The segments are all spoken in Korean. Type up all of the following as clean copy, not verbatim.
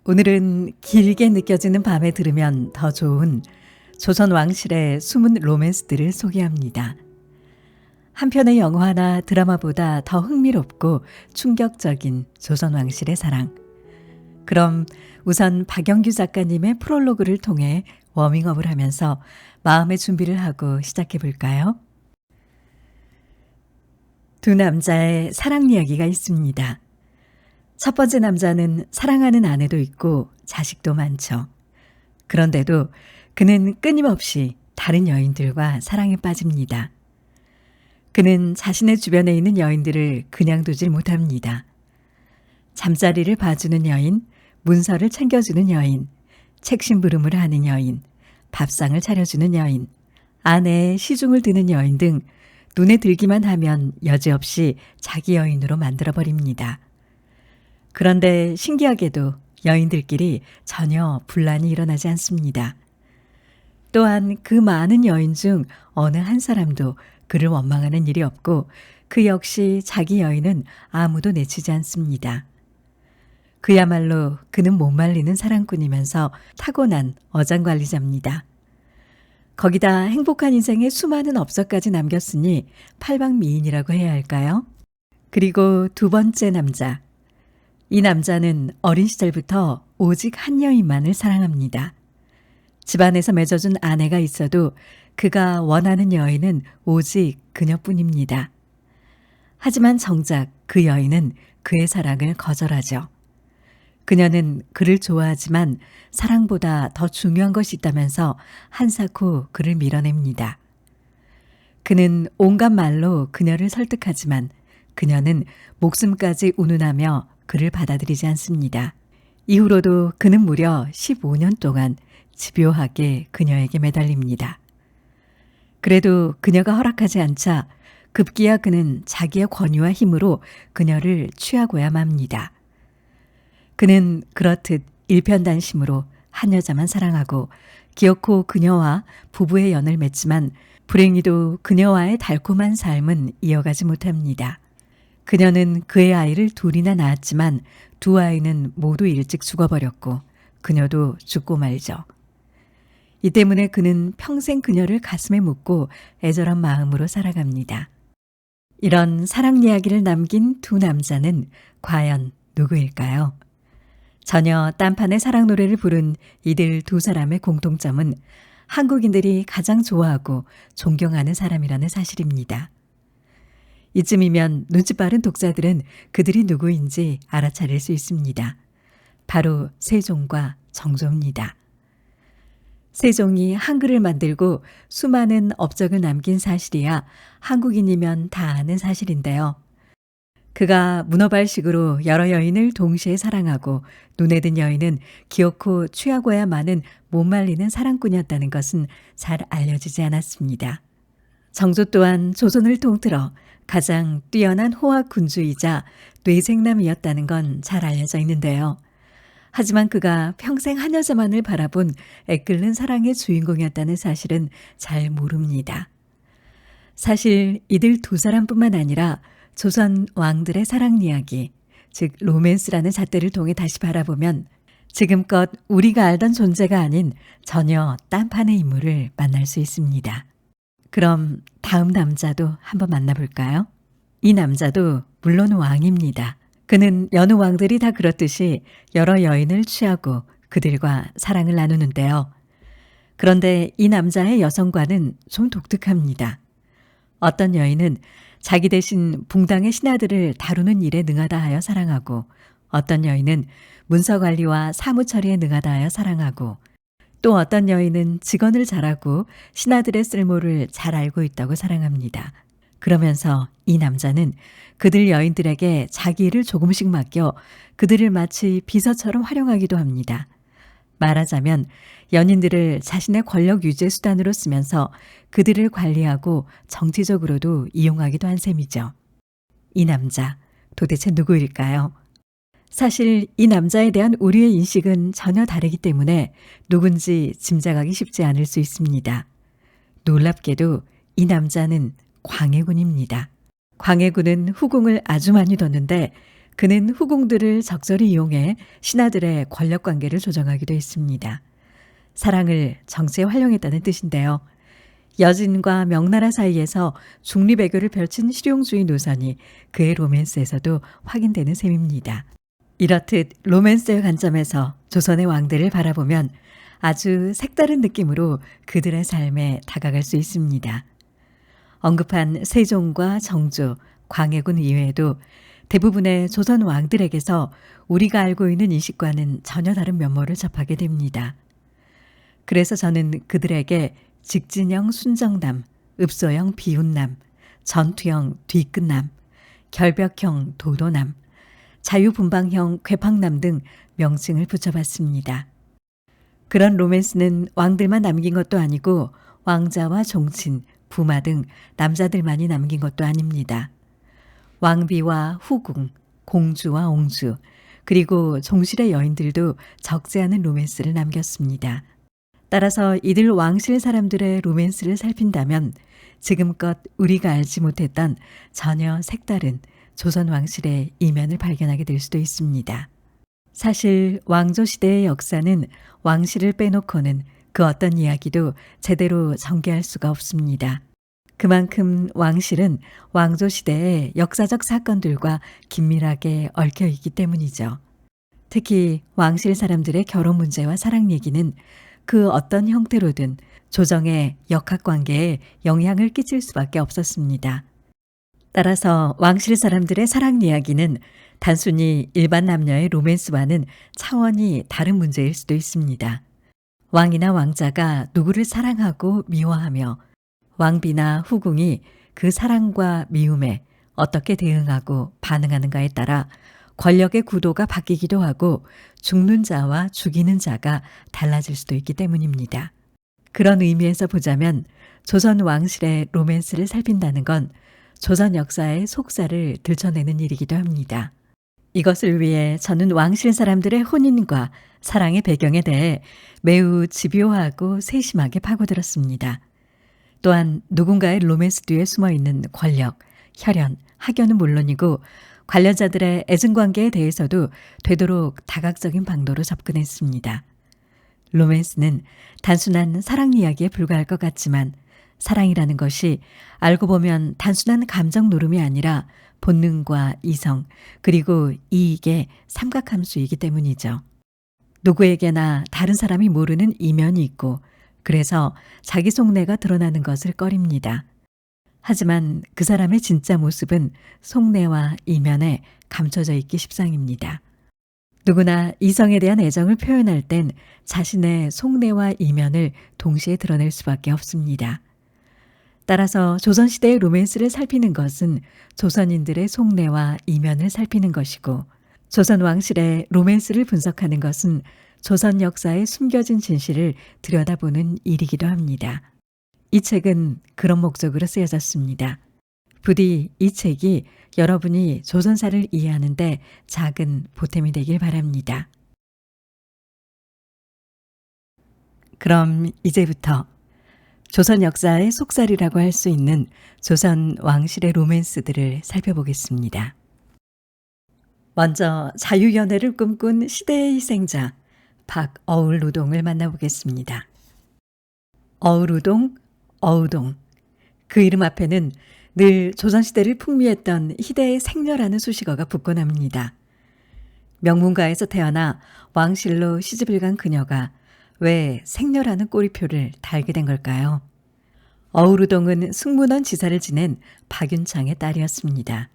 오늘은 길게 느껴지는 밤에 들으면 더 좋은 조선 왕실의 숨은 로맨스들을 소개합니다. 한 편의 영화나 드라마보다 더 흥미롭고 충격적인 조선 왕실의 사랑. 그럼 우선 박영규 작가님의 프롤로그를 통해 워밍업을 하면서 마음의 준비를 하고 시작해 볼까요? 두 남자의 사랑 이야기가 있습니다. 첫 번째 남자는 사랑하는 아내도 있고 자식도 많죠. 그런데도 그는 끊임없이 다른 여인들과 사랑에 빠집니다. 그는 자신의 주변에 있는 여인들을 그냥 두질 못합니다. 잠자리를 봐주는 여인, 문서를 챙겨주는 여인, 책심부름을 하는 여인, 밥상을 차려주는 여인, 아내의 시중을 드는 여인 등 눈에 들기만 하면 여지없이 자기 여인으로 만들어버립니다. 그런데 신기하게도 여인들끼리 전혀 분란이 일어나지 않습니다. 또한 그 많은 여인 중 어느 한 사람도 그를 원망하는 일이 없고 그 역시 자기 여인은 아무도 내치지 않습니다. 그야말로 그는 못 말리는 사랑꾼이면서 타고난 어장관리자입니다. 거기다 행복한 인생에 수많은 업적까지 남겼으니 팔방미인이라고 해야 할까요? 그리고 두 번째 남자. 이 남자는 어린 시절부터 오직 한 여인만을 사랑합니다. 집안에서 맺어준 아내가 있어도 그가 원하는 여인은 오직 그녀뿐입니다. 하지만 정작 그 여인은 그의 사랑을 거절하죠. 그녀는 그를 좋아하지만 사랑보다 더 중요한 것이 있다면서 한사코 그를 밀어냅니다. 그는 온갖 말로 그녀를 설득하지만 그녀는 목숨까지 운운하며 그를 받아들이지 않습니다. 이후로도 그는 무려 15년 동안 집요하게 그녀에게 매달립니다. 그래도 그녀가 허락하지 않자 급기야 그는 자기의 권위와 힘으로 그녀를 취하고야 맙니다. 그는 그렇듯 일편단심으로 한 여자만 사랑하고 기어코 그녀와 부부의 연을 맺지만 불행히도 그녀와의 달콤한 삶은 이어가지 못합니다. 그녀는 그의 아이를 둘이나 낳았지만 두 아이는 모두 일찍 죽어버렸고 그녀도 죽고 말죠. 이 때문에 그는 평생 그녀를 가슴에 묻고 애절한 마음으로 살아갑니다. 이런 사랑 이야기를 남긴 두 남자는 과연 누구일까요? 전혀 딴판의 사랑 노래를 부른 이들 두 사람의 공통점은 한국인들이 가장 좋아하고 존경하는 사람이라는 사실입니다. 이쯤이면 눈치 빠른 독자들은 그들이 누구인지 알아차릴 수 있습니다. 바로 세종과 정조입니다. 세종이 한글을 만들고 수많은 업적을 남긴 사실이야 한국인이면 다 아는 사실인데요. 그가 문어발식으로 여러 여인을 동시에 사랑하고 눈에 든 여인은 기어코 취하고야 마는 못 말리는 사랑꾼이었다는 것은 잘 알려지지 않았습니다. 정조 또한 조선을 통틀어 가장 뛰어난 호학 군주이자 뇌생남이었다는 건 잘 알려져 있는데요. 하지만 그가 평생 한 여자만을 바라본 애끓는 사랑의 주인공이었다는 사실은 잘 모릅니다. 사실 이들 두 사람뿐만 아니라 조선 왕들의 사랑 이야기, 즉 로맨스라는 잣대를 통해 다시 바라보면 지금껏 우리가 알던 존재가 아닌 전혀 딴판의 인물을 만날 수 있습니다. 그럼 다음 남자도 한번 만나볼까요? 이 남자도 물론 왕입니다. 그는 여느 왕들이 다 그렇듯이 여러 여인을 취하고 그들과 사랑을 나누는데요. 그런데 이 남자의 여성과는 좀 독특합니다. 어떤 여인은 자기 대신 붕당의 신하들을 다루는 일에 능하다 하여 사랑하고 어떤 여인은 문서 관리와 사무 처리에 능하다 하여 사랑하고 또 어떤 여인은 직언을 잘하고 신하들의 쓸모를 잘 알고 있다고 사랑합니다. 그러면서 이 남자는 그들 여인들에게 자기 일을 조금씩 맡겨 그들을 마치 비서처럼 활용하기도 합니다. 말하자면 연인들을 자신의 권력 유지의 수단으로 쓰면서 그들을 관리하고 정치적으로도 이용하기도 한 셈이죠. 이 남자 도대체 누구일까요? 사실 이 남자에 대한 우리의 인식은 전혀 다르기 때문에 누군지 짐작하기 쉽지 않을 수 있습니다. 놀랍게도 이 남자는 광해군입니다. 광해군은 후궁을 아주 많이 뒀는데 그는 후궁들을 적절히 이용해 신하들의 권력 관계를 조정하기도 했습니다. 사랑을 정치에 활용했다는 뜻인데요. 여진과 명나라 사이에서 중리배교를 펼친 실용주의 노선이 그의 로맨스에서도 확인되는 셈입니다. 이렇듯 로맨스의 관점에서 조선의 왕들을 바라보면 아주 색다른 느낌으로 그들의 삶에 다가갈 수 있습니다. 언급한 세종과 정조, 광해군 이외에도 대부분의 조선 왕들에게서 우리가 알고 있는 인식과는 전혀 다른 면모를 접하게 됩니다. 그래서 저는 그들에게 직진형 순정남, 읍소형 비운남, 전투형 뒤끝남, 결벽형 도도남, 자유분방형 괴팍남 등 명칭을 붙여봤습니다. 그런 로맨스는 왕들만 남긴 것도 아니고 왕자와 종친, 부마 등 남자들만이 남긴 것도 아닙니다. 왕비와 후궁, 공주와 옹주, 그리고 종실의 여인들도 적지 않은 로맨스를 남겼습니다. 따라서 이들 왕실 사람들의 로맨스를 살핀다면 지금껏 우리가 알지 못했던 전혀 색다른 조선 왕실의 이면을 발견하게 될 수도 있습니다. 사실 왕조 시대의 역사는 왕실을 빼놓고는 그 어떤 이야기도 제대로 전개할 수가 없습니다. 그만큼 왕실은 왕조 시대의 역사적 사건들과 긴밀하게 얽혀 있기 때문이죠. 특히 왕실 사람들의 결혼 문제와 사랑 얘기는 그 어떤 형태로든 조정의 역학관계에 영향을 끼칠 수밖에 없었습니다. 따라서 왕실 사람들의 사랑 이야기는 단순히 일반 남녀의 로맨스와는 차원이 다른 문제일 수도 있습니다. 왕이나 왕자가 누구를 사랑하고 미워하며 왕비나 후궁이 그 사랑과 미움에 어떻게 대응하고 반응하는가에 따라 권력의 구도가 바뀌기도 하고 죽는 자와 죽이는 자가 달라질 수도 있기 때문입니다. 그런 의미에서 보자면 조선 왕실의 로맨스를 살핀다는 건 조선 역사의 속살을 들춰내는 일이기도 합니다. 이것을 위해 저는 왕실 사람들의 혼인과 사랑의 배경에 대해 매우 집요하고 세심하게 파고들었습니다. 또한 누군가의 로맨스 뒤에 숨어있는 권력, 혈연, 학연은 물론이고 관련자들의 애증관계에 대해서도 되도록 다각적인 방도로 접근했습니다. 로맨스는 단순한 사랑 이야기에 불과할 것 같지만 사랑이라는 것이 알고 보면 단순한 감정 노름이 아니라 본능과 이성 그리고 이익의 삼각함수이기 때문이죠. 누구에게나 다른 사람이 모르는 이면이 있고 그래서 자기 속내가 드러나는 것을 꺼립니다. 하지만 그 사람의 진짜 모습은 속내와 이면에 감춰져 있기 십상입니다. 누구나 이성에 대한 애정을 표현할 땐 자신의 속내와 이면을 동시에 드러낼 수밖에 없습니다. 따라서 조선시대의 로맨스를 살피는 것은 조선인들의 속내와 이면을 살피는 것이고 조선 왕실의 로맨스를 분석하는 것은 조선 역사의 숨겨진 진실을 들여다보는 일이기도 합니다. 이 책은 그런 목적으로 쓰여졌습니다. 부디 이 책이 여러분이 조선사를 이해하는 데 작은 보탬이 되길 바랍니다. 그럼 이제부터 조선 역사의 속살이라고 할 수 있는 조선 왕실의 로맨스들을 살펴보겠습니다. 먼저 자유연애를 꿈꾼 시대의 희생자 박어울우동을 만나보겠습니다. 어울우동, 어우동. 그 이름 앞에는 늘 조선시대를 풍미했던 희대의 생녀라는 수식어가 붙곤 합니다. 명문가에서 태어나 왕실로 시집을 간 그녀가 왜 생녀라는 꼬리표를 달게 된 걸까요? 어우루동은 승문원 지사를 지낸 박윤창의 딸이었습니다.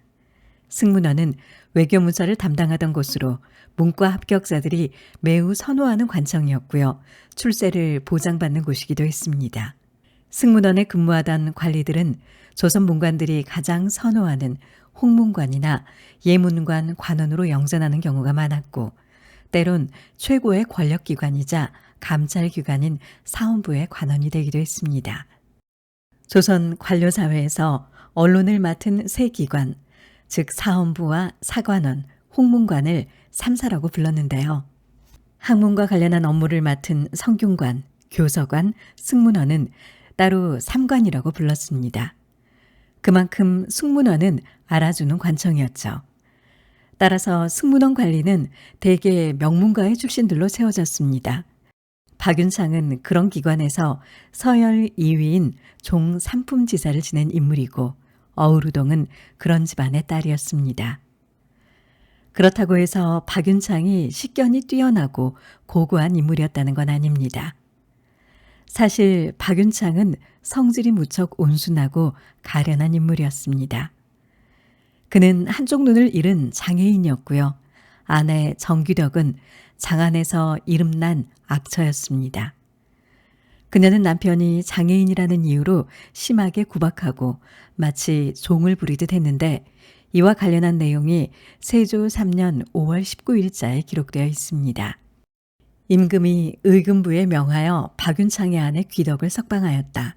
승문원은 외교문서를 담당하던 곳으로 문과 합격자들이 매우 선호하는 관청이었고요. 출세를 보장받는 곳이기도 했습니다. 승문원에 근무하던 관리들은 조선 문관들이 가장 선호하는 홍문관이나 예문관 관원으로 영전하는 경우가 많았고 때론 최고의 권력기관이자 감찰기관인 사헌부의 관원이 되기도 했습니다. 조선 관료사회에서 언론을 맡은 세 기관, 즉 사헌부와 사관원, 홍문관을 삼사라고 불렀는데요. 학문과 관련한 업무를 맡은 성균관, 교서관, 승문원은 따로 삼관이라고 불렀습니다. 그만큼 승문원은 알아주는 관청이었죠. 따라서 승문원 관리는 대개 명문가의 출신들로 세워졌습니다. 박윤창은 그런 기관에서 서열 2위인 종 3품 지사를 지낸 인물이고 어우루동은 그런 집안의 딸이었습니다. 그렇다고 해서 박윤창이 식견이 뛰어나고 고고한 인물이었다는 건 아닙니다. 사실 박윤창은 성질이 무척 온순하고 가련한 인물이었습니다. 그는 한쪽 눈을 잃은 장애인이었고요. 아내 정규덕은 장안에서 이름난 악처였습니다. 그녀는 남편이 장애인이라는 이유로 심하게 구박하고 마치 종을 부리듯 했는데 이와 관련한 내용이 세조 3년 5월 19일자에 기록되어 있습니다. 임금이 의금부에 명하여 박윤창의 아내 귀덕을 석방하였다.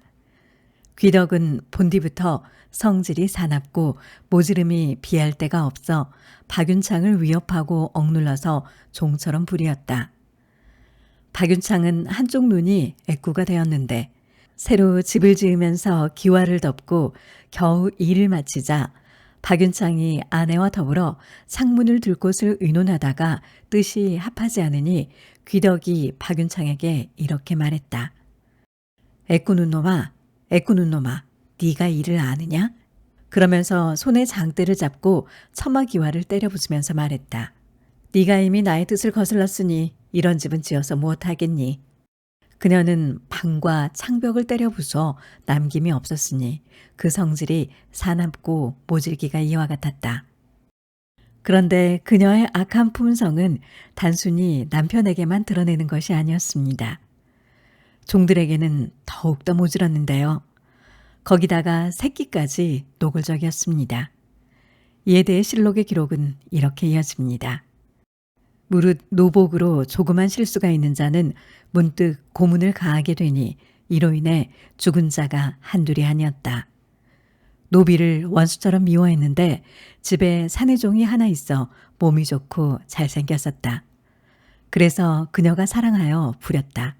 귀덕은 본디부터 성질이 사납고 모지름이 비할 데가 없어 박윤창을 위협하고 억눌러서 종처럼 부리었다. 박윤창은 한쪽 눈이 애꾸가 되었는데 새로 집을 지으면서 기와를 덮고 겨우 일을 마치자 박윤창이 아내와 더불어 창문을 둘 곳을 의논하다가 뜻이 합하지 않으니 귀덕이 박윤창에게 이렇게 말했다. 애꾸는 놈아, 애꾸는 놈아, 네가 일을 아느냐? 그러면서 손에 장대를 잡고 처마기와를 때려 부수면서 말했다. 네가 이미 나의 뜻을 거슬렀으니 이런 집은 지어서 무엇하겠니? 그녀는 방과 창벽을 때려 부숴 남김이 없었으니 그 성질이 사납고 모질기가 이와 같았다. 그런데 그녀의 악한 품성은 단순히 남편에게만 드러내는 것이 아니었습니다. 종들에게는 더욱더 모질었는데요. 거기다가 새끼까지 노골적이었습니다. 이에 대해 실록의 기록은 이렇게 이어집니다. 무릇 노복으로 조그만 실수가 있는 자는 문득 고문을 가하게 되니 이로 인해 죽은 자가 한둘이 아니었다. 노비를 원수처럼 미워했는데 집에 사내종이 하나 있어 몸이 좋고 잘생겼었다. 그래서 그녀가 사랑하여 부렸다.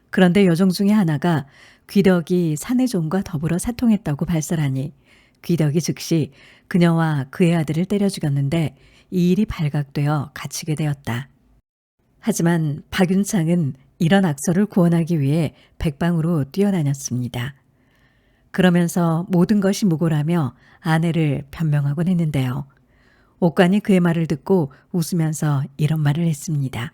그런데 여종 중에 하나가 귀덕이 사내종과 더불어 사통했다고 발설하니 귀덕이 즉시 그녀와 그의 아들을 때려 죽였는데 이 일이 발각되어 갇히게 되었다. 하지만 박윤창은 이런 악설을 구원하기 위해 백방으로 뛰어다녔습니다. 그러면서 모든 것이 무고라며 아내를 변명하곤 했는데요. 옥관이 그의 말을 듣고 웃으면서 이런 말을 했습니다.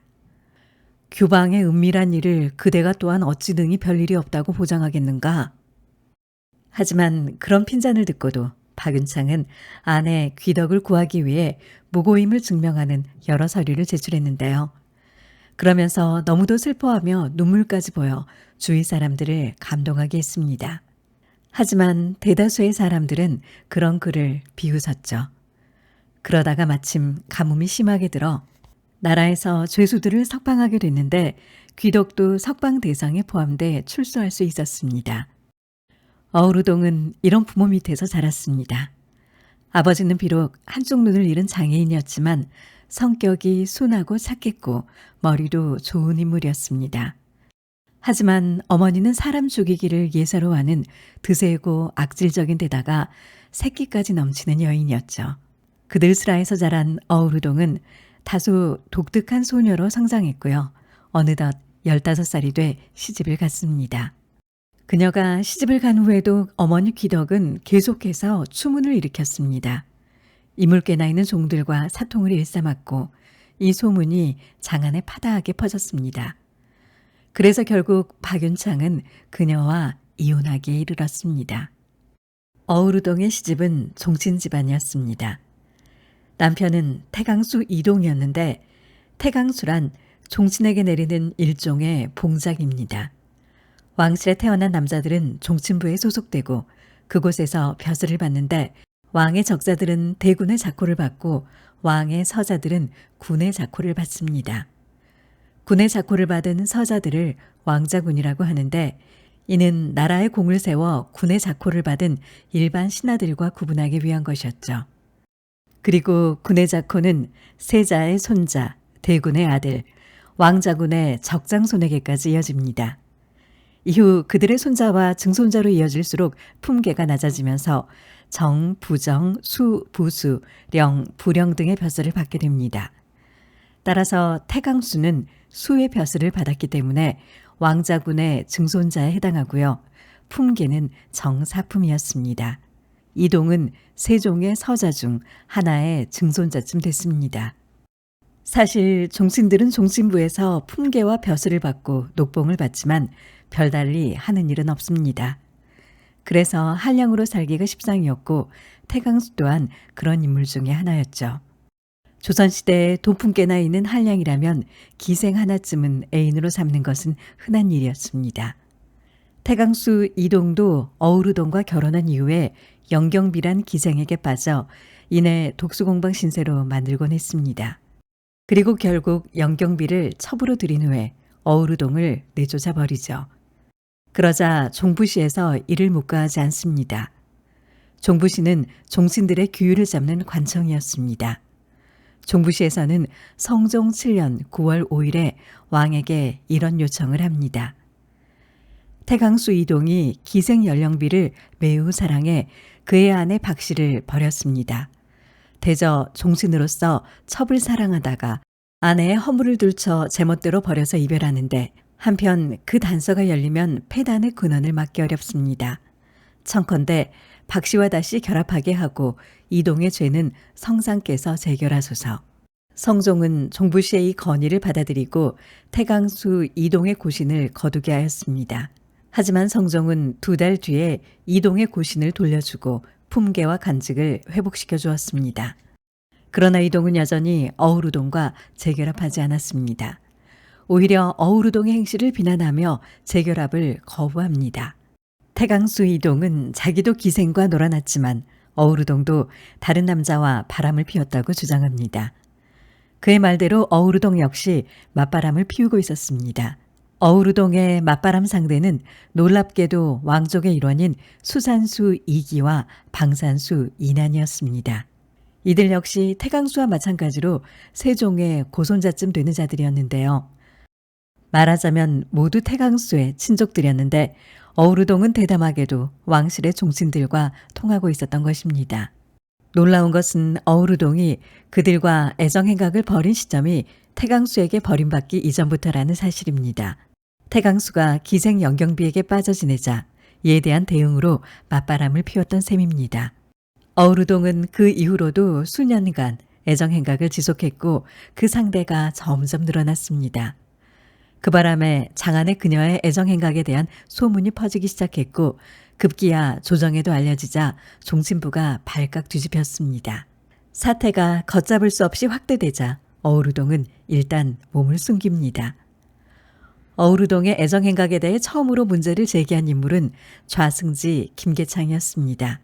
규방의 은밀한 일을 그대가 또한 어찌 능히 별일이 없다고 보장하겠는가? 하지만 그런 핀잔을 듣고도 박윤창은 아내 귀덕을 구하기 위해 무고임을 증명하는 여러 서류를 제출했는데요. 그러면서 너무도 슬퍼하며 눈물까지 보여 주위 사람들을 감동하게 했습니다. 하지만 대다수의 사람들은 그런 글을 비웃었죠. 그러다가 마침 가뭄이 심하게 들어 나라에서 죄수들을 석방하게 됐는데 귀덕도 석방 대상에 포함돼 출소할 수 있었습니다. 어우루동은 이런 부모 밑에서 자랐습니다. 아버지는 비록 한쪽 눈을 잃은 장애인이었지만 성격이 순하고 착했고 머리도 좋은 인물이었습니다. 하지만 어머니는 사람 죽이기를 예사로 하는 드세고 악질적인 데다가 새끼까지 넘치는 여인이었죠. 그들 슬하에서 자란 어우루동은 다소 독특한 소녀로 성장했고요. 어느덧 15살이 돼 시집을 갔습니다. 그녀가 시집을 간 후에도 어머니 귀덕은 계속해서 추문을 일으켰습니다. 이물개나 있는 종들과 사통을 일삼았고 이 소문이 장안에 파다하게 퍼졌습니다. 그래서 결국 박윤창은 그녀와 이혼하기에 이르렀습니다. 어우루동의 시집은 종친 집안이었습니다. 남편은 태강수 이동이었는데 태강수란 종친에게 내리는 일종의 봉작입니다. 왕실에 태어난 남자들은 종친부에 소속되고 그곳에서 벼슬을 받는데 왕의 적자들은 대군의 자코를 받고 왕의 서자들은 군의 자코를 받습니다. 군의 자코를 받은 서자들을 왕자군이라고 하는데 이는 나라의 공을 세워 군의 자코를 받은 일반 신하들과 구분하기 위한 것이었죠. 그리고 군의 자코는 세자의 손자, 대군의 아들, 왕자군의 적장손에게까지 이어집니다. 이후 그들의 손자와 증손자로 이어질수록 품계가 낮아지면서 정, 부정, 수, 부수, 령, 부령 등의 벼슬을 받게 됩니다. 따라서 태강수는 수의 벼슬을 받았기 때문에 왕자군의 증손자에 해당하고요. 품계는 정사품이었습니다. 이동은 세종의 서자 중 하나의 증손자쯤 됐습니다. 사실 종신들은 종신부에서 품계와 벼슬을 받고 녹봉을 받지만 별달리 하는 일은 없습니다. 그래서 한량으로 살기가 십상이었고 태강수 또한 그런 인물 중에 하나였죠. 조선시대에 돈품께나 있는 한량이라면 기생 하나쯤은 애인으로 삼는 것은 흔한 일이었습니다. 태강수 이동도 어우르동과 결혼한 이후에 영경비란 기생에게 빠져 이내 독수공방 신세로 만들곤 했습니다. 그리고 결국 영경비를 첩으로 들인 후에 어우르동을 내쫓아 버리죠. 그러자 종부시에서 이를 묵과하지 않습니다. 종부시는 종신들의 규율을 잡는 관청이었습니다. 종부시에서는 성종 7년 9월 5일에 왕에게 이런 요청을 합니다. 태강수 이동이 기생 연령비를 매우 사랑해 그의 아내 박씨를 버렸습니다. 대저 종신으로서 첩을 사랑하다가 아내의 허물을 들쳐 제멋대로 버려서 이별하는데 한편 그 단서가 열리면 폐단의 근원을 막기 어렵습니다. 청컨대 박씨와 다시 결합하게 하고 이동의 죄는 성상께서 재결하소서. 성종은 종부시의 이 건의를 받아들이고 태강수 이동의 고신을 거두게 하였습니다. 하지만 성종은 2달 뒤에 이동의 고신을 돌려주고 품계와 간직을 회복시켜 주었습니다. 그러나 이동은 여전히 어우르동과 재결합하지 않았습니다. 오히려 어우르동의 행실을 비난하며 재결합을 거부합니다. 태강수 이동은 자기도 기생과 놀아났지만 어우르동도 다른 남자와 바람을 피웠다고 주장합니다. 그의 말대로 어우르동 역시 맞바람을 피우고 있었습니다. 어우르동의 맞바람 상대는 놀랍게도 왕족의 일원인 수산수 이기와 방산수 이난이었습니다. 이들 역시 태강수와 마찬가지로 세종의 고손자쯤 되는 자들이었는데요. 말하자면 모두 태강수의 친족들이었는데 어우르동은 대담하게도 왕실의 종신들과 통하고 있었던 것입니다. 놀라운 것은 어우르동이 그들과 애정행각을 벌인 시점이 태강수에게 버림받기 이전부터라는 사실입니다. 태강수가 기생 영경비에게 빠져 지내자 이에 대한 대응으로 맞바람을 피웠던 셈입니다. 어우르동은 그 이후로도 수년간 애정행각을 지속했고 그 상대가 점점 늘어났습니다. 그 바람에 장안의 그녀의 애정행각에 대한 소문이 퍼지기 시작했고 급기야 조정에도 알려지자 종신부가 발칵 뒤집혔습니다. 사태가 걷잡을 수 없이 확대되자 어우르동은 일단 몸을 숨깁니다. 어우르동의 애정행각에 대해 처음으로 문제를 제기한 인물은 좌승지 김계창이었습니다.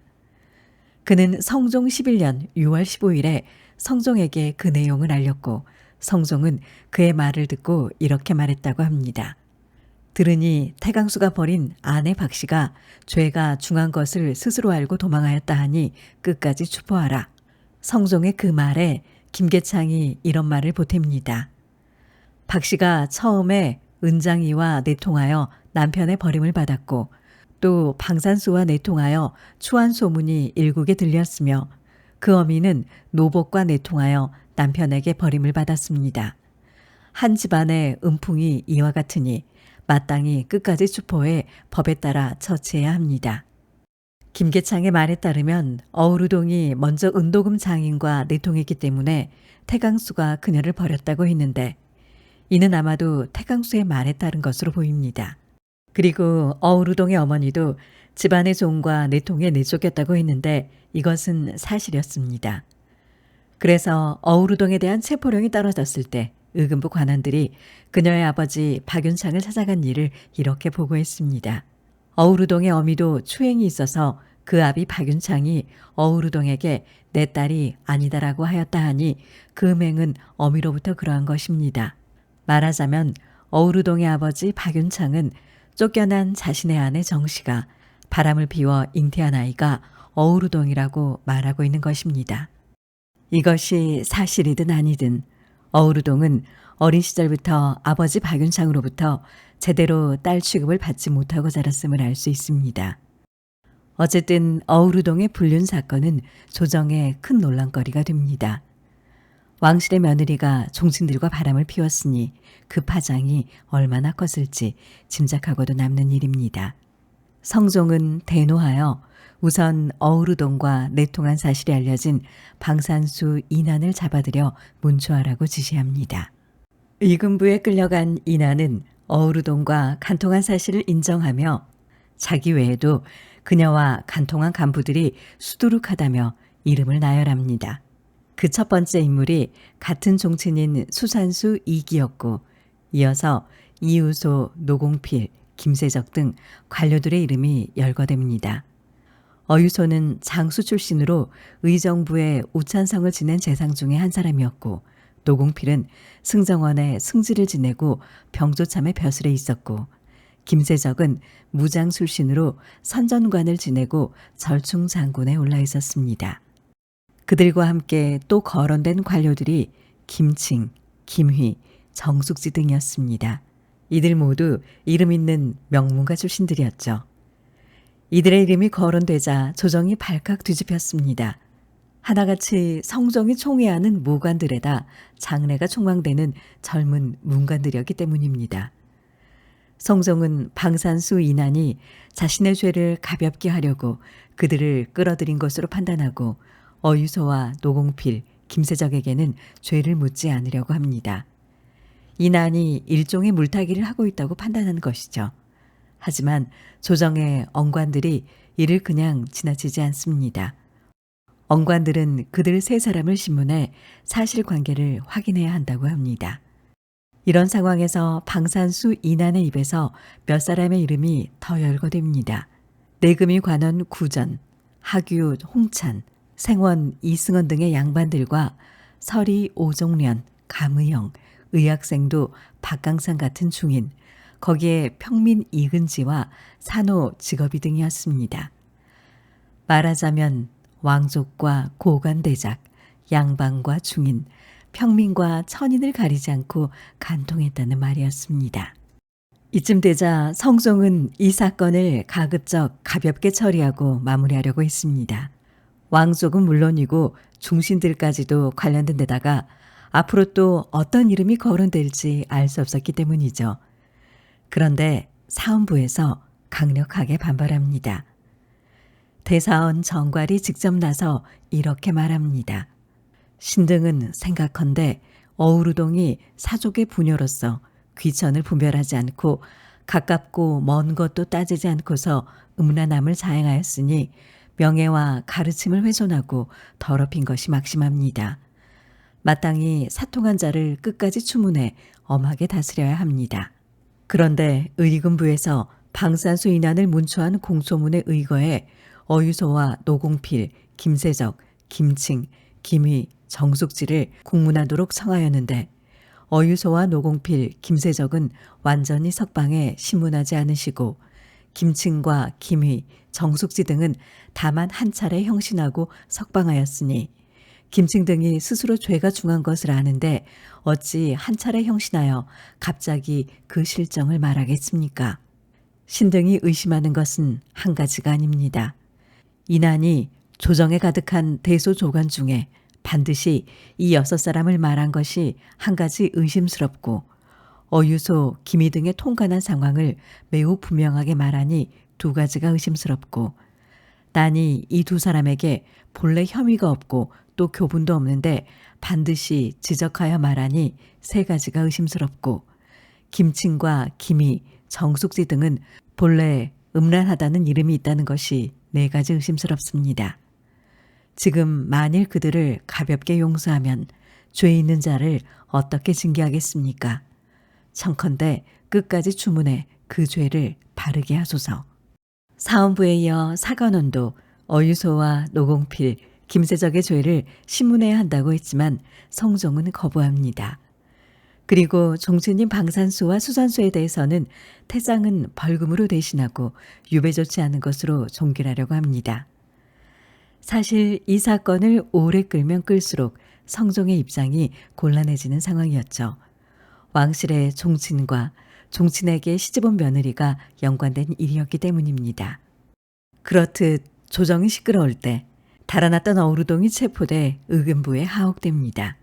그는 성종 11년 6월 15일에 성종에게 그 내용을 알렸고 성종은 그의 말을 듣고 이렇게 말했다고 합니다. 들으니 태강수가 버린 아내 박씨가 죄가 중한 것을 스스로 알고 도망하였다 하니 끝까지 추포하라. 성종의 그 말에 김계창이 이런 말을 보탭니다. 박씨가 처음에 은장이와 내통하여 남편의 버림을 받았고 또 방산수와 내통하여 추한 소문이 일국에 들렸으며 그 어미는 노복과 내통하여 남편에게 버림을 받았습니다. 한 집안의 음풍이 이와 같으니 마땅히 끝까지 추포해 법에 따라 처치해야 합니다. 김계창의 말에 따르면 어우르동이 먼저 은도금 장인과 내통했기 때문에 태강수가 그녀를 버렸다고 했는데 이는 아마도 태강수의 말에 따른 것으로 보입니다. 그리고 어우르동의 어머니도 집안의 종과 내통에 내쫓겼다고 했는데 이것은 사실이었습니다. 그래서 어우르동에 대한 체포령이 떨어졌을 때 의금부 관원들이 그녀의 아버지 박윤창을 찾아간 일을 이렇게 보고했습니다. 어우르동의 어미도 추행이 있어서 그 아비 박윤창이 어우르동에게 내 딸이 아니다라고 하였다 하니 그 맹은 어미로부터 그러한 것입니다. 말하자면 어우르동의 아버지 박윤창은 쫓겨난 자신의 아내 정씨가 바람을 피워 잉태한 아이가 어우르동이라고 말하고 있는 것입니다. 이것이 사실이든 아니든 어우르동은 어린 시절부터 아버지 박윤창으로부터 제대로 딸 취급을 받지 못하고 자랐음을 알 수 있습니다. 어쨌든 어우르동의 불륜 사건은 조정에 큰 논란거리가 됩니다. 왕실의 며느리가 종친들과 바람을 피웠으니 그 파장이 얼마나 컸을지 짐작하고도 남는 일입니다. 성종은 대노하여 우선 어우르동과 내통한 사실이 알려진 방산수 이난을 잡아들여 문초하라고 지시합니다. 의금부에 끌려간 이난은 어우르동과 간통한 사실을 인정하며 자기 외에도 그녀와 간통한 간부들이 수두룩하다며 이름을 나열합니다. 그 첫 번째 인물이 같은 종친인 수산수 이기였고 이어서 이우소, 노공필, 김세적 등 관료들의 이름이 열거됩니다. 어유소는 장수 출신으로 의정부의 우찬성을 지낸 재상 중에 한 사람이었고 노공필은 승정원의 승지를 지내고 병조참의 벼슬에 있었고 김세적은 무장 출신으로 선전관을 지내고 절충장군에 올라 있었습니다. 그들과 함께 또 거론된 관료들이 김칭, 김휘, 정숙지 등이었습니다. 이들 모두 이름 있는 명문가 출신들이었죠. 이들의 이름이 거론되자 조정이 발칵 뒤집혔습니다. 하나같이 성종이 총애하는 무관들에다 장래가 촉망되는 젊은 문관들이었기 때문입니다. 성종은 방산수 이난이 자신의 죄를 가볍게 하려고 그들을 끌어들인 것으로 판단하고 어유소와 노공필, 김세적에게는 죄를 묻지 않으려고 합니다. 이난이 일종의 물타기를 하고 있다고 판단한 것이죠. 하지만 조정의 언관들이 이를 그냥 지나치지 않습니다. 언관들은 그들 세 사람을 신문해 사실관계를 확인해야 한다고 합니다. 이런 상황에서 방산수 이난의 입에서 몇 사람의 이름이 더 열거됩니다. 내금위 관원 구전, 하규 홍찬, 생원 이승원 등의 양반들과 서리 오종련, 감의영, 의학생도 박강산 같은 중인, 거기에 평민 이근지와 산호 직업이 등이었습니다. 말하자면 왕족과 고관대작, 양반과 중인, 평민과 천인을 가리지 않고 간통했다는 말이었습니다. 이쯤 되자 성종은 이 사건을 가급적 가볍게 처리하고 마무리하려고 했습니다. 왕족은 물론이고 중신들까지도 관련된 데다가 앞으로 또 어떤 이름이 거론될지 알 수 없었기 때문이죠. 그런데 사헌부에서 강력하게 반발합니다. 대사원 정괄이 직접 나서 이렇게 말합니다. 신등은 생각컨대 어우르동이 사족의 부녀로서 귀천을 분별하지 않고 가깝고 먼 것도 따지지 않고서 음란함을 자행하였으니 명예와 가르침을 훼손하고 더럽힌 것이 막심합니다. 마땅히 사통한 자를 끝까지 추문해 엄하게 다스려야 합니다. 그런데 의금부에서 방산수 이난을 문초한 공소문에 의거해 어유소와 노공필, 김세적, 김칭, 김휘, 정숙지를 국문하도록 청하였는데 어유소와 노공필, 김세적은 완전히 석방해 신문하지 않으시고 김칭과 김휘, 정숙지 등은 다만 한 차례 형신하고 석방하였으니 김칭 등이 스스로 죄가 중한 것을 아는데 어찌 한 차례 형신하여 갑자기 그 실정을 말하겠습니까? 신등이 의심하는 것은 한 가지가 아닙니다. 이난이 조정에 가득한 대소조간 중에 반드시 이 6사람을 말한 것이 한 가지 의심스럽고 어유소, 김희 등의 통관한 상황을 매우 분명하게 말하니 2가지가 의심스럽고 난이 이 2사람에게 본래 혐의가 없고 또 교분도 없는데 반드시 지적하여 말하니 3가지가 의심스럽고 김칭과 김희, 정숙지 등은 본래 음란하다는 이름이 있다는 것이 4가지 의심스럽습니다. 지금 만일 그들을 가볍게 용서하면 죄 있는 자를 어떻게 징계하겠습니까? 청컨대 끝까지 추문해 그 죄를 바르게 하소서. 사헌부에 이어 사관원도 어유소와 노공필, 김세적의 죄를 신문해야 한다고 했지만 성종은 거부합니다. 그리고 종친인 방산수와 수산수에 대해서는 태장은 벌금으로 대신하고 유배 좋지 않은 것으로 종결하려고 합니다. 사실 이 사건을 오래 끌면 끌수록 성종의 입장이 곤란해지는 상황이었죠. 왕실의 종친과 종친에게 시집온 며느리가 연관된 일이었기 때문입니다. 그렇듯 조정이 시끄러울 때 달아났던 어우루동이 체포돼 의금부에 하옥됩니다.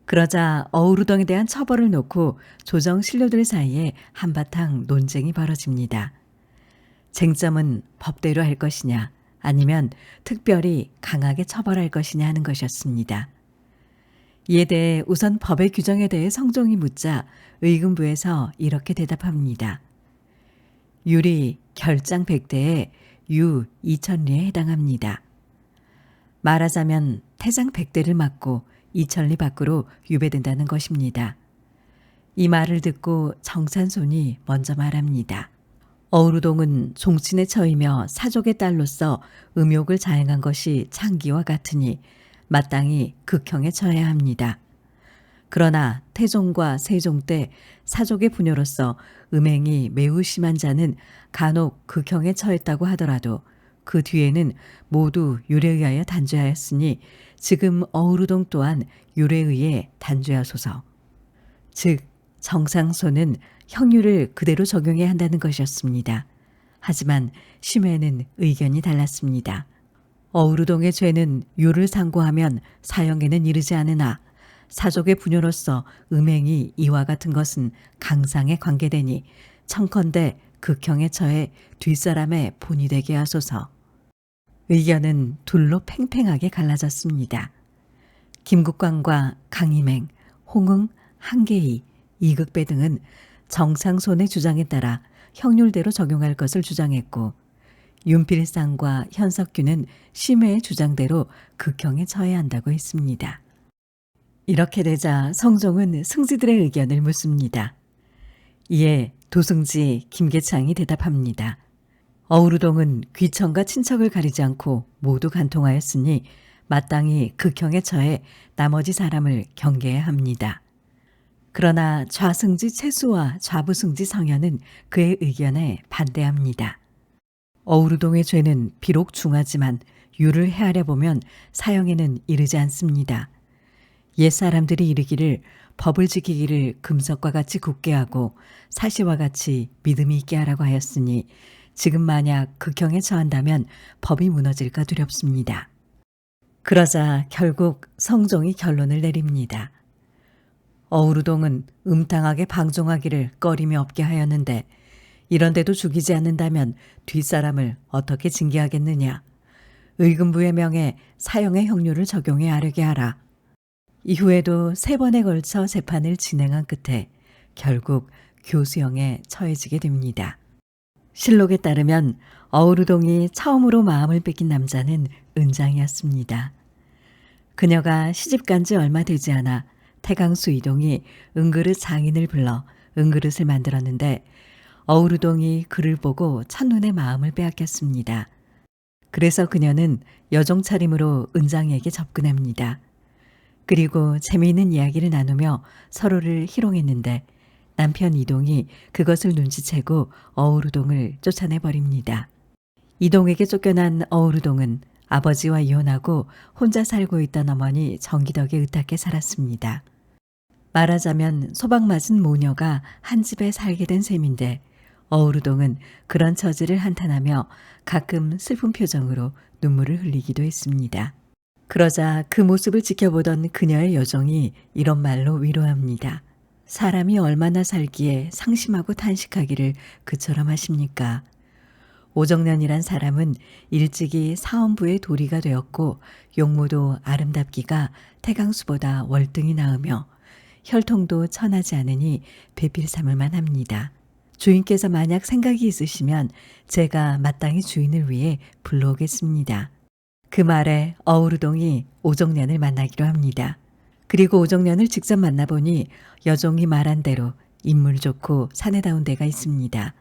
그러자 어우루동에 대한 처벌을 놓고 조정 신료들 사이에 한바탕 논쟁이 벌어집니다. 쟁점은 법대로 할 것이냐 아니면 특별히 강하게 처벌할 것이냐 하는 것이었습니다. 이에 대해 우선 법의 규정에 대해 성종이 묻자 의금부에서 이렇게 대답합니다. 율이 결장 100대에 유 2000리에 해당합니다. 말하자면 태장 100대를 맞고 2000리 밖으로 유배된다는 것입니다. 이 말을 듣고 정산손이 먼저 말합니다. 어우루동은 종친에 처이며 사족의 딸로서 음욕을 자행한 것이 창기와 같으니 마땅히 극형에 처해야 합니다. 그러나 태종과 세종 때 사족의 부녀로서 음행이 매우 심한 자는 간혹 극형에 처했다고 하더라도 그 뒤에는 모두 율에 의하여 단죄하였으니 지금 어우루동 또한 율에 의해 단죄하소서. 즉 정상소는 형률을 그대로 적용해야 한다는 것이었습니다. 하지만 심회는 의견이 달랐습니다. 어우루동의 죄는 율을 상고하면 사형에는 이르지 않으나 사족의 부녀로서 음행이 이와 같은 것은 강상에 관계되니 청컨대 극형에 처해 뒷사람의 본이 되게 하소서. 의견은 둘로 팽팽하게 갈라졌습니다. 김국광과 강희맹, 홍응, 한계희, 이극배 등은 정상손의 주장에 따라 형률대로 적용할 것을 주장했고 윤필상과 현석규는 심회의 주장대로 극형에 처해야 한다고 했습니다. 이렇게 되자 성종은 승지들의 의견을 묻습니다. 이에 도승지 김계창이 대답합니다. 어우루동은 귀천과 친척을 가리지 않고 모두 간통하였으니 마땅히 극형에 처해 나머지 사람을 경계해야 합니다. 그러나 좌승지 채수와 좌부승지 성현은 그의 의견에 반대합니다. 어우루동의 죄는 비록 중하지만 율을 헤아려 보면 사형에는 이르지 않습니다. 옛사람들이 이르기를 법을 지키기를 금석과 같이 굳게 하고 사시와 같이 믿음이 있게 하라고 하였으니 지금 만약 극형에 처한다면 법이 무너질까 두렵습니다. 그러자 결국 성종이 결론을 내립니다. 어우루동은 음탕하게 방종하기를 꺼림이 없게 하였는데 이런데도 죽이지 않는다면 뒷사람을 어떻게 징계하겠느냐. 의금부의 명에 사형의 형률을 적용해 아뢰게 하라. 이후에도 3번에 걸쳐 재판을 진행한 끝에 결국 교수형에 처해지게 됩니다. 실록에 따르면 어우루동이 처음으로 마음을 뺏긴 남자는 은장이었습니다. 그녀가 시집간 지 얼마 되지 않아 태강수 이동이 은그릇 장인을 불러 은그릇을 만들었는데 어우루동이 그를 보고 첫눈에 마음을 빼앗겼습니다. 그래서 그녀는 여종 차림으로 은장에게 접근합니다. 그리고 재미있는 이야기를 나누며 서로를 희롱했는데 남편 이동이 그것을 눈치채고 어우루동을 쫓아내버립니다. 이동에게 쫓겨난 어우루동은 아버지와 이혼하고 혼자 살고 있던 어머니 정기덕에 의탁해 살았습니다. 말하자면 소방 맞은 모녀가 한 집에 살게 된 셈인데 어우루동은 그런 처지를 한탄하며 가끔 슬픈 표정으로 눈물을 흘리기도 했습니다. 그러자 그 모습을 지켜보던 그녀의 여종이 이런 말로 위로합니다. 사람이 얼마나 살기에 상심하고 탄식하기를 그처럼 하십니까? 오정년이란 사람은 일찍이 사원부의 도리가 되었고 용모도 아름답기가 태강수보다 월등히 나으며 혈통도 천하지 않으니 배필 삼을만 합니다. 주인께서 만약 생각이 있으시면 제가 마땅히 주인을 위해 불러오겠습니다. 그 말에 어우루동이 오정년을 만나기로 합니다. 그리고 오정년을 직접 만나보니 여종이 말한 대로 인물 좋고 사내다운 데가 있습니다.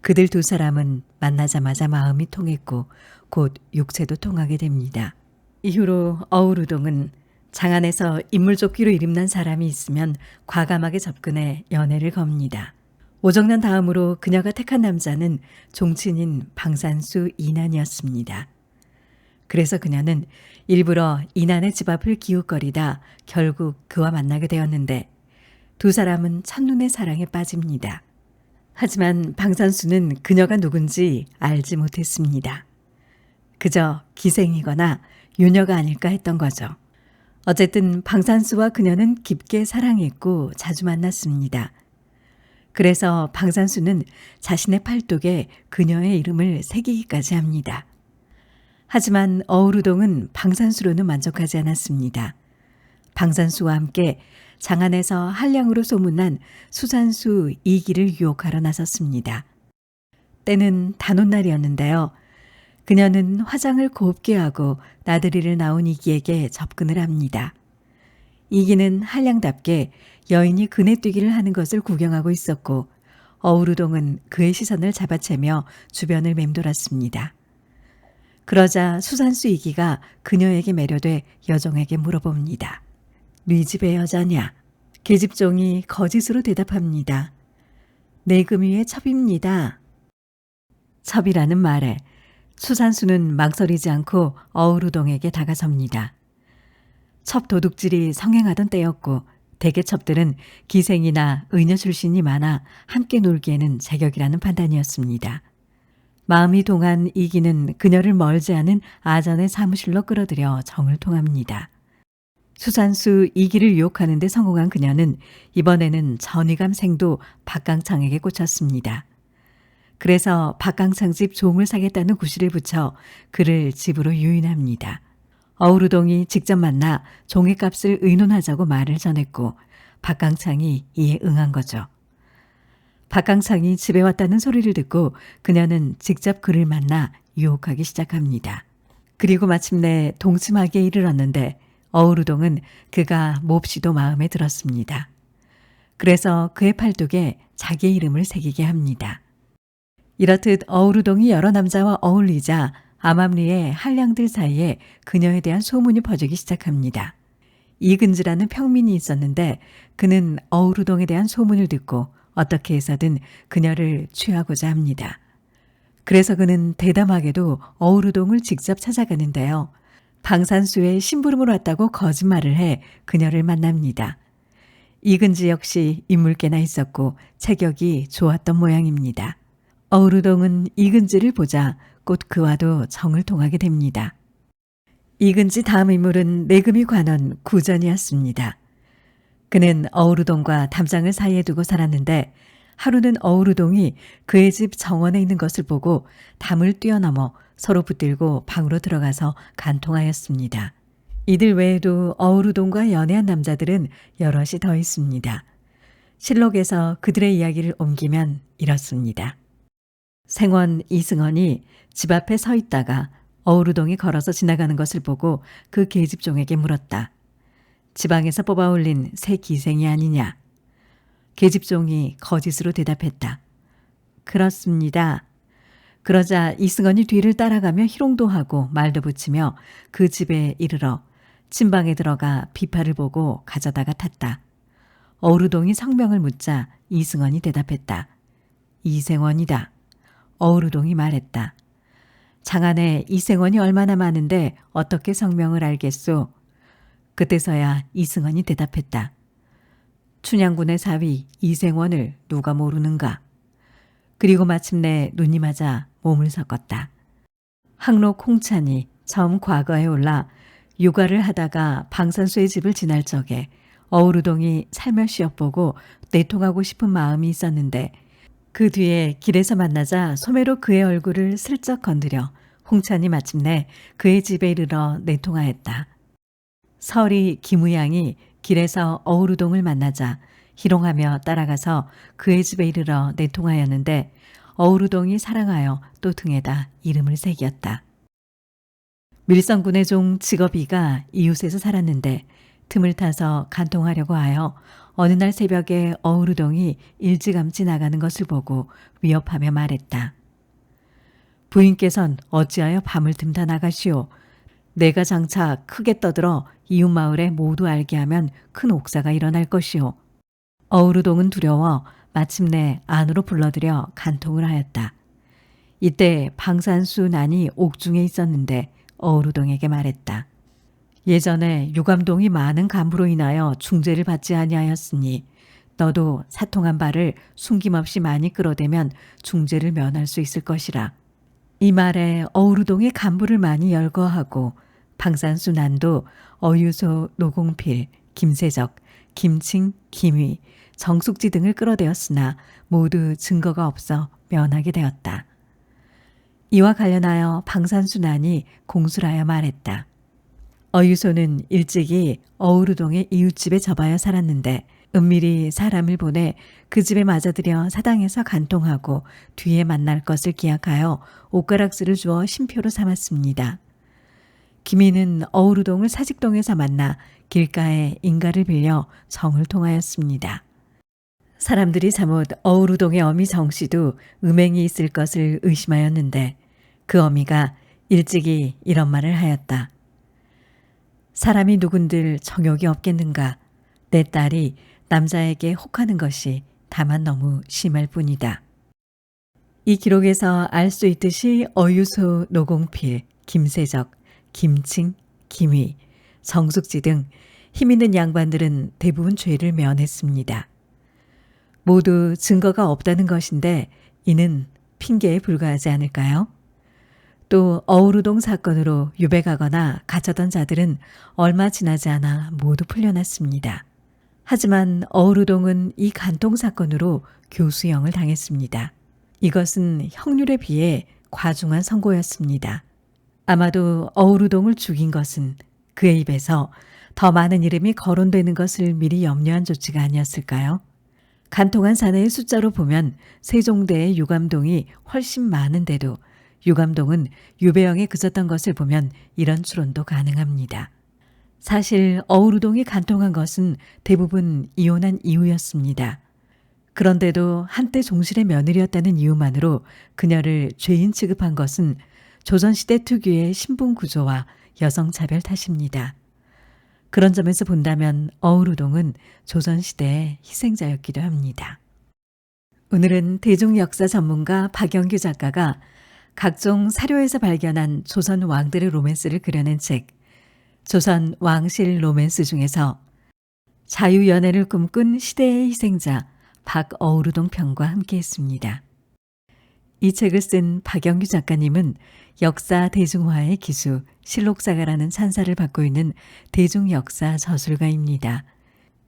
그들 두 사람은 만나자마자 마음이 통했고 곧 육체도 통하게 됩니다. 이후로 어우루동은 장안에서 인물 좋기로 이름난 사람이 있으면 과감하게 접근해 연애를 겁니다. 오정년 다음으로 그녀가 택한 남자는 종친인 방산수 이난이었습니다. 그래서 그녀는 일부러 이난의 집 앞을 기웃거리다 결국 그와 만나게 되었는데 두 사람은 첫눈의 사랑에 빠집니다. 하지만 방산수는 그녀가 누군지 알지 못했습니다. 그저 기생이거나 요녀가 아닐까 했던 거죠. 어쨌든 방산수와 그녀는 깊게 사랑했고 자주 만났습니다. 그래서 방산수는 자신의 팔뚝에 그녀의 이름을 새기기까지 합니다. 하지만 어우루동은 방산수로는 만족하지 않았습니다. 방산수와 함께 장안에서 한량으로 소문난 수산수 이기를 유혹하러 나섰습니다. 때는 단오날이었는데요. 그녀는 화장을 곱게 하고 나들이를 나온 이기에게 접근을 합니다. 이기는 한량답게 여인이 그네뛰기를 하는 것을 구경하고 있었고 어우루동은 그의 시선을 잡아채며 주변을 맴돌았습니다. 그러자 수산수 이기가 그녀에게 매료돼 여종에게 물어봅니다. 네 집의 여자냐? 계집종이 거짓으로 대답합니다. 내금위의 첩입니다. 첩이라는 말에 수산수는 망설이지 않고 어우루동에게 다가섭니다. 첩 도둑질이 성행하던 때였고 대개 첩들은 기생이나 의녀 출신이 많아 함께 놀기에는 제격이라는 판단이었습니다. 마음이 동한 이기는 그녀를 멀지 않은 아전의 사무실로 끌어들여 정을 통합니다. 수산수 이기를 유혹하는 데 성공한 그녀는 이번에는 전이감 생도 박강창에게 꽂혔습니다. 그래서 박강창 집 종을 사겠다는 구실을 붙여 그를 집으로 유인합니다. 어우루동이 직접 만나 종의 값을 의논하자고 말을 전했고 박강창이 이에 응한 거죠. 박강창이 집에 왔다는 소리를 듣고 그녀는 직접 그를 만나 유혹하기 시작합니다. 그리고 마침내 동침하기에 이르렀는데 어우루동은 그가 몹시도 마음에 들었습니다. 그래서 그의 팔뚝에 자기의 이름을 새기게 합니다. 이렇듯 어우루동이 여러 남자와 어울리자 암암리의 한량들 사이에 그녀에 대한 소문이 퍼지기 시작합니다. 이근지라는 평민이 있었는데 그는 어우루동에 대한 소문을 듣고 어떻게 해서든 그녀를 취하고자 합니다. 그래서 그는 대담하게도 어우루동을 직접 찾아가는데요. 방산수의 심부름을 왔다고 거짓말을 해 그녀를 만납니다. 이근지 역시 인물께나 있었고 체격이 좋았던 모양입니다. 어우루동은 이근지를 보자 곧 그와도 정을 통하게 됩니다. 이근지 다음 인물은 내금위 관원 구전이었습니다. 그는 어우루동과 담장을 사이에 두고 살았는데 하루는 어우루동이 그의 집 정원에 있는 것을 보고 담을 뛰어넘어 서로 붙들고 방으로 들어가서 간통하였습니다. 이들 외에도 어우루동과 연애한 남자들은 여럿이 더 있습니다. 실록에서 그들의 이야기를 옮기면 이렇습니다. 생원 이승헌이 집 앞에 서 있다가 어우루동이 걸어서 지나가는 것을 보고 그 계집종에게 물었다. 지방에서 뽑아올린 새 기생이 아니냐? 계집종이 거짓으로 대답했다. 그렇습니다. 그러자 이승헌이 뒤를 따라가며 희롱도 하고 말도 붙이며 그 집에 이르러 침방에 들어가 비파를 보고 가져다가 탔다. 어우루동이 성명을 묻자 이승헌이 대답했다. 이생원이다. 어우루동이 말했다. 장안에 이생원이 얼마나 많은데 어떻게 성명을 알겠소? 그때서야 이승헌이 대답했다. 춘향군의 사위 이생원을 누가 모르는가? 그리고 마침내 눈이 맞아 몸을 섞었다. 항록 홍찬이 처음 과거에 올라 육아를 하다가 방산수의 집을 지날 적에 어우루동이 살며시 엿보고 내통하고 싶은 마음이 있었는데 그 뒤에 길에서 만나자 소매로 그의 얼굴을 슬쩍 건드려 홍찬이 마침내 그의 집에 이르러 내통하였다. 설이 김우양이 길에서 어우루동을 만나자 희롱하며 따라가서 그의 집에 이르러 내통하였는데 어우루동이 사랑하여 또 등에다 이름을 새겼다. 밀성군의 종 직업이가 이웃에서 살았는데 틈을 타서 간통하려고 하여 어느 날 새벽에 어우루동이 일찌감치 나가는 것을 보고 위협하며 말했다. 부인께선 어찌하여 밤을 틈타 나가시오. 내가 장차 크게 떠들어 이웃 마을에 모두 알게 하면 큰 옥사가 일어날 것이오. 어우루동은 두려워 마침내 안으로 불러들여 간통을 하였다. 이때 방산수 난이 옥중에 있었는데 어우루동에게 말했다. 예전에 유감동이 많은 간부로 인하여 중죄를 받지 아니하였으니 너도 사통한 바를 숨김없이 많이 끌어대면 중죄를 면할 수 있을 것이라. 이 말에 어우르동의 간부를 많이 열거하고 방산수 난도, 어유소, 노공필, 김세적, 김칭, 김희, 정숙지 등을 끌어대었으나 모두 증거가 없어 면하게 되었다. 이와 관련하여 방산수난이 공술하여 말했다. 어유소는 일찍이 어우르동의 이웃집에 접하여 살았는데 은밀히 사람을 보내 그 집에 맞아들여 사당에서 간통하고 뒤에 만날 것을 기약하여 옷가락스를 주어 신표로 삼았습니다. 김희는 어우르동을 사직동에서 만나 길가에 인가를 빌려 정을 통하였습니다. 사람들이 잘못 어우르동의 어미 정씨도 음행이 있을 것을 의심하였는데 그 어미가 일찍이 이런 말을 하였다. 사람이 누군들 정욕이 없겠는가. 내 딸이 남자에게 혹하는 것이 다만 너무 심할 뿐이다. 이 기록에서 알 수 있듯이 어유소, 노공필, 김세적, 김칭, 김희, 정숙지 등 힘있는 양반들은 대부분 죄를 면했습니다. 모두 증거가 없다는 것인데 이는 핑계에 불과하지 않을까요? 또 어우르동 사건으로 유배가거나 갇혔던 자들은 얼마 지나지 않아 모두 풀려났습니다. 하지만 어우르동은 이 간통 사건으로 교수형을 당했습니다. 이것은 형률에 비해 과중한 선고였습니다. 아마도 어우르동을 죽인 것은 그의 입에서 더 많은 이름이 거론되는 것을 미리 염려한 조치가 아니었을까요? 간통한 사내의 숫자로 보면 세종대의 유감동이 훨씬 많은데도 유감동은 유배형에 그쳤던 것을 보면 이런 추론도 가능합니다. 사실 어우르동이 간통한 것은 대부분 이혼한 이후였습니다. 그런데도 한때 종실의 며느리였다는 이유만으로 그녀를 죄인 취급한 것은 조선시대 특유의 신분 구조와 여성차별 탓입니다. 그런 점에서 본다면 어우르동은 조선시대의 희생자였기도 합니다. 오늘은 대중역사 전문가 박영규 작가가 각종 사료에서 발견한 조선 왕들의 로맨스를 그려낸 책 조선 왕실 로맨스 중에서 자유연애를 꿈꾼 시대의 희생자 박어우르동 편과 함께했습니다. 이 책을 쓴 박영규 작가님은 역사 대중화의 기수 실록사가라는 찬사를 받고 있는 대중역사 저술가입니다.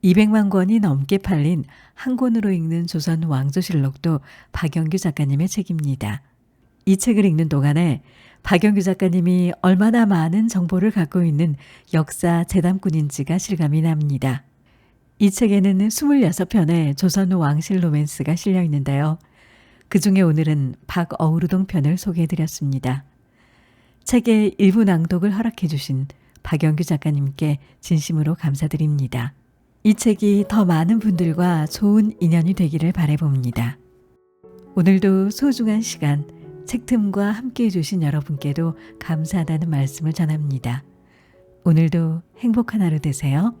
200만 권이 넘게 팔린 한 권으로 읽는 조선 왕조실록도 박영규 작가님의 책입니다. 이 책을 읽는 동안에 박영규 작가님이 얼마나 많은 정보를 갖고 있는 역사 재담꾼인지가 실감이 납니다. 이 책에는 26편의 조선 왕실 로맨스가 실려 있는데요. 그 중에 오늘은 박어우르동 편을 소개해드렸습니다. 책의 일부 낭독을 허락해 주신 박영규 작가님께 진심으로 감사드립니다. 이 책이 더 많은 분들과 좋은 인연이 되기를 바라봅니다. 오늘도 소중한 시간 책틈과 함께해 주신 여러분께도 감사하다는 말씀을 전합니다. 오늘도 행복한 하루 되세요.